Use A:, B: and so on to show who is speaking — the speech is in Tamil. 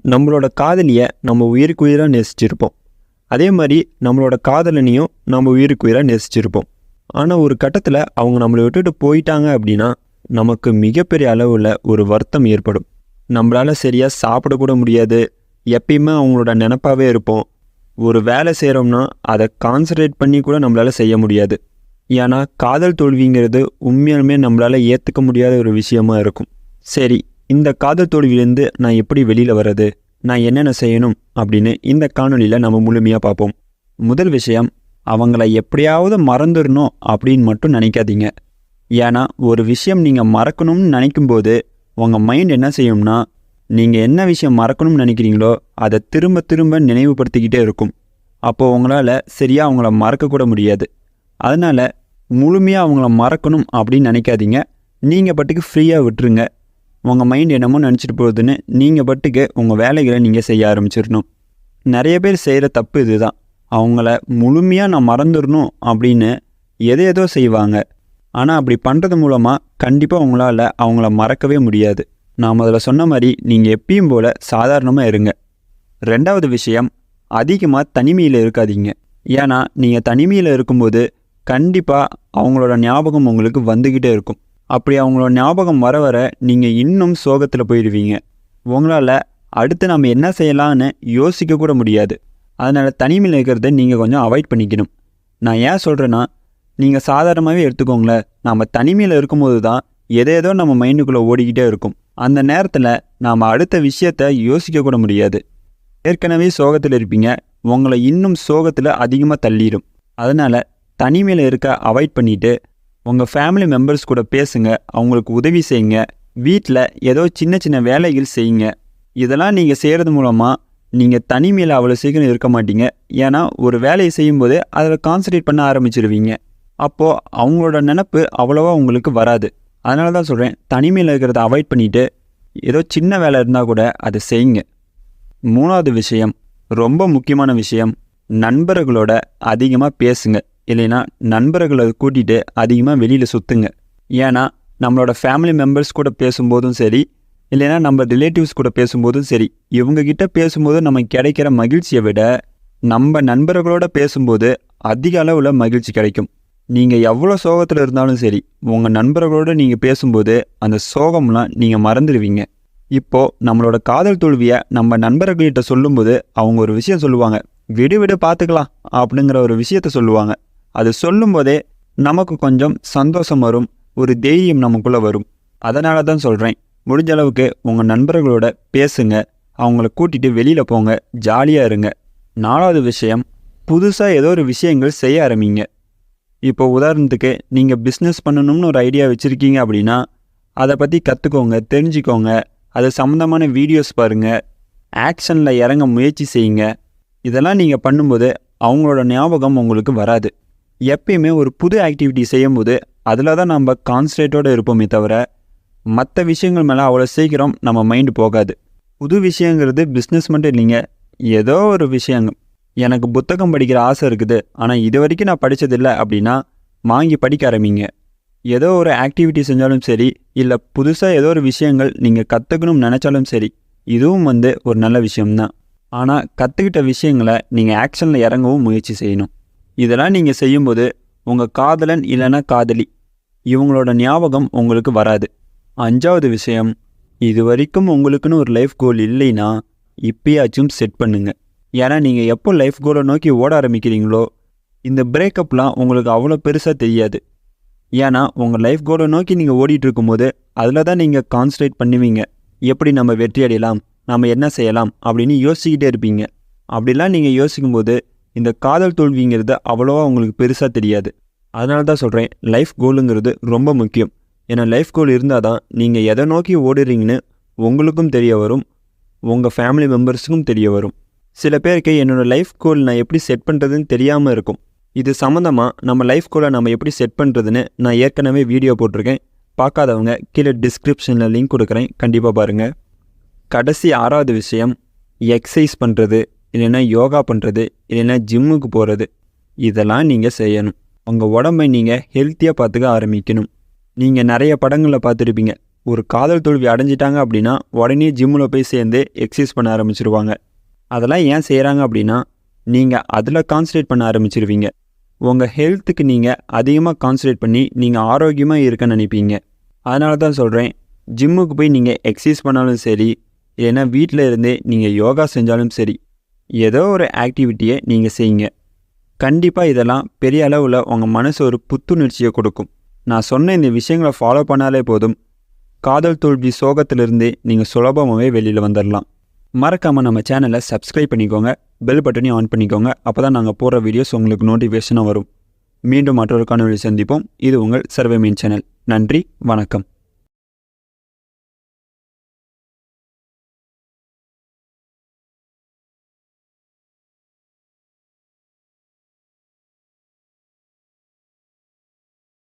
A: நம்மளோட காதலியை நம்ம உயிருக்கு உயிராக நேசிச்சிருப்போம். அதே மாதிரி நம்மளோட காதலனையும் நம்ம உயிருக்கு உயிராக நேசிச்சிருப்போம். ஆனால் ஒரு கட்டத்தில் அவங்க நம்மளை விட்டுட்டு போயிட்டாங்க அப்படின்னா நமக்கு மிகப்பெரிய அளவில் ஒரு வருத்தம் ஏற்படும். நம்மளால் சரியாக சாப்பிடக்கூட முடியாது. எப்பயுமே அவங்களோட நினப்பாகவே இருப்போம். ஒரு வேலை செய்கிறோம்னா அதை கான்சன்ட்ரேட் பண்ணி கூட நம்மளால் செய்ய முடியாது. ஏன்னா காதல் தோல்விங்கிறது உண்மையாலுமே நம்மளால் ஏற்றுக்க முடியாத ஒரு விஷயமா இருக்கும். சரி, இந்த காதல் தோல்வியிலேருந்து நான் எப்படி வெளியில் வர்றது, நான் என்னென்ன செய்யணும் அப்படின்னு இந்த காணொலியில் நம்ம முழுமையாக பார்ப்போம். முதல் விஷயம், அவங்கள எப்படியாவது மறந்துடணும் அப்படின்னு மட்டும் நினைக்காதீங்க. ஏன்னா ஒரு விஷயம் நீங்கள் மறக்கணும்னு நினைக்கும்போது உங்கள் மைண்ட் என்ன செய்யும்னா, நீங்கள் என்ன விஷயம் மறக்கணும்னு நினைக்கிறீங்களோ அதை திரும்ப திரும்ப நினைவுபடுத்திக்கிட்டே இருக்கும். அப்போது உங்களால் சரியாக அவங்கள மறக்கக்கூட முடியாது. அதனால் முழுமையாக அவங்கள மறக்கணும் அப்படின்னு நினைக்காதீங்க. நீங்கள் பாட்டுக்கு ஃப்ரீயாக விட்டுருங்க. உங்கள் மைண்ட் என்னமோ நினச்சிட்டு போகுதுன்னு நீங்கள் பாட்டுக்கு உங்கள் வேலைகளை நீங்கள் செய்ய ஆரம்பிச்சிடணும். நிறைய பேர் செய்கிற தப்பு இதுதான். அவங்கள முழுமையாக நான் மறந்துடணும் அப்படின்னு எதோ செய்வாங்க. ஆனால் அப்படி பண்ணுறது மூலமாக கண்டிப்பாக உங்களால் அவங்கள மறக்கவே முடியாது. நான் அதில் சொன்ன மாதிரி நீங்கள் எப்பயும் போல் சாதாரணமாக இருங்க. ரெண்டாவது விஷயம், அதிகமாக தனிமையில் இருக்காதீங்க. ஏன்னா நீங்கள் தனிமையில் இருக்கும்போது கண்டிப்பாக அவங்களோட ஞாபகம் உங்களுக்கு வந்துக்கிட்டே இருக்கும். அப்படி அவங்களோட ஞாபகம் வர வர நீங்கள் இன்னும் சோகத்தில் போயிடுவீங்க. உங்களால் அடுத்து நம்ம என்ன செய்யலான்னு யோசிக்க கூட முடியாது. அதனால் தனிமையில் இருக்கிறத நீங்கள் கொஞ்சம் அவாய்ட் பண்ணிக்கணும். நான் ஏன் சொல்கிறேன்னா, நீங்கள் சாதாரணமாகவே எடுத்துக்கோங்களேன். நம்ம தனிமையில் இருக்கும்போது தான் ஏதேதோ நம்ம மைண்டுக்குள்ளே ஓடிக்கிட்டே இருக்கும். அந்த நேரத்தில் நாம் அடுத்த விஷயத்தை யோசிக்க கூட முடியாது. ஏற்கனவே சோகத்தில் இருப்பீங்க, உங்களை இன்னும் சோகத்தில் அதிகமாக தள்ளிடும். அதனால் தனிமையில் இருக்க அவாய்ட் பண்ணிவிட்டு உங்கள் ஃபேமிலி மெம்பர்ஸ் கூட பேசுங்க, அவங்களுக்கு உதவி செய்யுங்க, வீட்டில் ஏதோ சின்ன சின்ன வேலைகள் செய்யுங்க. இதெல்லாம் நீங்கள் செய்கிறது மூலமாக நீங்கள் தனிமையில் அவ்வளோ சீக்கிரம் இருக்க மாட்டீங்க. ஏன்னா ஒரு வேலையை செய்யும்போது அதில் கான்சன்ட்ரேட் பண்ண ஆரம்பிச்சிருவீங்க. அப்போது அவங்களோட நினப்பு அவ்வளோவா உங்களுக்கு வராது. அதனால தான் சொல்கிறேன், தனிமையில் இருக்கிறத அவாய்ட் பண்ணிவிட்டு ஏதோ சின்ன வேலை இருந்தால் கூட அதை செய்யுங்க. மூணாவது விஷயம், ரொம்ப முக்கியமான விஷயம், நண்பர்களோட அதிகமாக பேசுங்க. இல்லைன்னா நண்பர்களை கூட்டிகிட்டு அதிகமாக வெளியில் சுற்றுங்க. ஏன்னா நம்மளோட ஃபேமிலி மெம்பர்ஸ் கூட பேசும்போதும் சரி, இல்லைன்னா நம்ம ரிலேட்டிவ்ஸ் கூட பேசும்போதும் சரி, இவங்கக்கிட்ட பேசும்போது நமக்கு கிடைக்கிற மகிழ்ச்சியை விட நம்ம நண்பர்களோட பேசும்போது அதிக அளவில் மகிழ்ச்சி கிடைக்கும். நீங்கள் எவ்வளோ சோகத்தில் இருந்தாலும் சரி, உங்கள் நண்பர்களோடு நீங்கள் பேசும்போது அந்த சோகம்லாம் நீங்கள் மறந்துடுவீங்க. இப்போது நம்மளோட காதல் தோல்வியை நம்ம நண்பர்கள்கிட்ட சொல்லும்போது அவங்க ஒரு விஷயம் சொல்லுவாங்க, விடு பார்த்துக்கலாம் அப்படிங்கிற ஒரு விஷயத்த சொல்லுவாங்க. அது சொல்லும்போதே நமக்கு கொஞ்சம் சந்தோஷம் வரும், ஒரு தைரியம் நமக்குள்ளே வரும். அதனால தான் சொல்கிறேன், முடிஞ்ச அளவுக்கு உங்கள் நண்பர்களோட பேசுங்க, அவங்கள கூட்டிகிட்டு வெளியில் போங்க, ஜாலியாக இருங்க. நாலாவது விஷயம், புதுசாக ஏதோ ஒரு விஷயங்கள் செய்ய ஆரம்பிங்க. இப்போ உதாரணத்துக்கு நீங்கள் பிஸ்னஸ் பண்ணணும்னு ஒரு ஐடியா வச்சுருக்கீங்க அப்படின்னா அதை பற்றி கற்றுக்கோங்க, தெரிஞ்சுக்கோங்க. அது சம்மந்தமான வீடியோஸ் பாருங்கள், ஆக்ஷனில் இறங்க முயற்சி செய்யுங்க. இதெல்லாம் நீங்கள் பண்ணும்போது அவங்களோட ஞாபகம் உங்களுக்கு வராது. எப்பயுமே ஒரு புது ஆக்டிவிட்டி செய்யும்போது அதில் தான் நம்ம கான்சன்ட்ரேட்டோடு இருப்போமே தவிர மற்ற விஷயங்கள் மேலே அவ்வளோ சீக்கிரம் நம்ம மைண்டு போகாது. புது விஷயங்கிறது பிஸ்னஸ் மட்டும் இல்லைங்க, ஏதோ ஒரு விஷயங்கள். எனக்கு புத்தகம் படிக்கிற ஆசை இருக்குது, ஆனால் இது வரைக்கும் நான் படித்ததில்லை அப்படின்னா வாங்கி படிக்க ஆரம்பிங்க. ஏதோ ஒரு ஆக்டிவிட்டி செஞ்சாலும் சரி, இல்லை புதுசாக ஏதோ ஒரு விஷயங்கள் நீங்கள் கற்றுக்கணும்னு நினச்சாலும் சரி, இதுவும் ஒரு நல்ல விஷயம்தான். ஆனால் கற்றுக்கிட்ட விஷயங்களை நீங்கள் ஆக்ஷனில் இறங்கவும் முயற்சி செய்யணும். இதெல்லாம் நீங்கள் செய்யும்போது உங்கள் காதலன் இல்லைன்னா காதலி இவங்களோட ஞாபகம் உங்களுக்கு வராது. அஞ்சாவது விஷயம், இது வரைக்கும் உங்களுக்குன்னு ஒரு லைஃப் கோல் இல்லைன்னா இப்பயாச்சும் செட் பண்ணுங்கள். ஏன்னா நீங்கள் எப்போ லைஃப் கோலை நோக்கி ஓட ஆரம்பிக்கிறீங்களோ இந்த பிரேக்கப்லாம் உங்களுக்கு அவ்வளோ பெருசாக தெரியாது. ஏன்னா உங்கள் லைஃப் கோலை நோக்கி நீங்கள் ஓடிட்டு இருக்கும்போது அதில் தான் நீங்கள் கான்சன்ட்ரேட் பண்ணுவீங்க. எப்படி நம்ம வெற்றி அடையலாம், நம்ம என்ன செய்யலாம் அப்படின்னு யோசிச்சுக்கிட்டே இருப்பீங்க. அப்படிலாம் நீங்கள் யோசிக்கும்போது இந்த காதல் தோல்விங்கிறது அவ்வளோவா உங்களுக்கு பெருசாக தெரியாது. அதனால தான் சொல்கிறேன், லைஃப் கோலுங்கிறது ரொம்ப முக்கியம். ஏன்னா லைஃப் கோல் இருந்தால் தான் நீங்கள் எதை நோக்கி ஓடுறீங்கன்னு உங்களுக்கும் தெரிய வரும், உங்கள் ஃபேமிலி மெம்பர்ஸுக்கும் தெரிய வரும். சில பேருக்கு என்னோடய லைஃப் கோல் நான் எப்படி செட் பண்ணுறதுன்னு தெரியாமல் இருக்கும். இது சம்மந்தமாக நம்ம லைஃப் கோலை நம்ம எப்படி செட் பண்ணுறதுன்னு நான் ஏற்கனவே வீடியோ போட்டிருக்கேன். பார்க்காதவங்க கீழே டிஸ்கிரிப்ஷனில் லிங்க் கொடுக்குறேன், கண்டிப்பாக பாருங்கள். கடைசி ஆறாவது விஷயம், எக்ஸசைஸ் பண்ணுறது, இல்லைன்னா யோகா பண்ணுறது, இல்லைன்னா ஜிம்முக்கு போகிறது. இதெல்லாம் நீங்கள் செய்யணும். உங்கள் உடம்பை நீங்கள் ஹெல்த்தியாக பார்த்துக்க ஆரம்பிக்கணும். நீங்கள் நிறைய படங்களில் பார்த்துருப்பீங்க, ஒரு காதல் தோல்வி அடைஞ்சிட்டாங்க அப்படின்னா உடனே ஜிம்மில் போய் சேர்ந்து எக்ஸசைஸ் பண்ண ஆரம்பிச்சிருவாங்க. அதெல்லாம் ஏன் செய்கிறாங்க அப்படின்னா, நீங்கள் அதில் கான்சன்ட்ரேட் பண்ண ஆரம்பிச்சிருவீங்க. உங்கள் ஹெல்த்துக்கு நீங்கள் அதிகமாக கான்சன்ட்ரேட் பண்ணி நீங்கள் ஆரோக்கியமாக இருக்கன்னு நினைப்பீங்க. அதனால தான் சொல்கிறேன், ஜிம்முக்கு போய் நீங்கள் எக்ஸசைஸ் பண்ணாலும் சரி, இல்லைன்னா வீட்டில் இருந்தே நீங்கள் யோகா செஞ்சாலும் சரி, ஏதோ ஒரு ஆக்டிவிட்டியை நீங்கள் செய்யுங்க. கண்டிப்பாக இதெல்லாம் பெரிய அளவில் உங்கள் மனசு ஒரு புத்துணர்ச்சியை கொடுக்கும். நான் சொன்ன இந்த விஷயங்களை ஃபாலோ பண்ணாலே போதும், காதல் தோல்வி சோகத்திலிருந்தே நீங்கள் சுலபமாகவே வெளியில் வந்துடலாம். மறக்காமல் நம்ம சேனலை சப்ஸ்கிரைப் பண்ணிக்கோங்க, பெல் பட்டனையும் ஆன் பண்ணிக்கோங்க. அப்போ தான் நாங்கள் போடுற வீடியோஸ் உங்களுக்கு நோட்டிஃபிகேஷனாக வரும். மீண்டும் மற்றொரு காணொளியில் சந்திப்போம். இது உங்கள் சர்வே மீன் சேனல். நன்றி, வணக்கம்.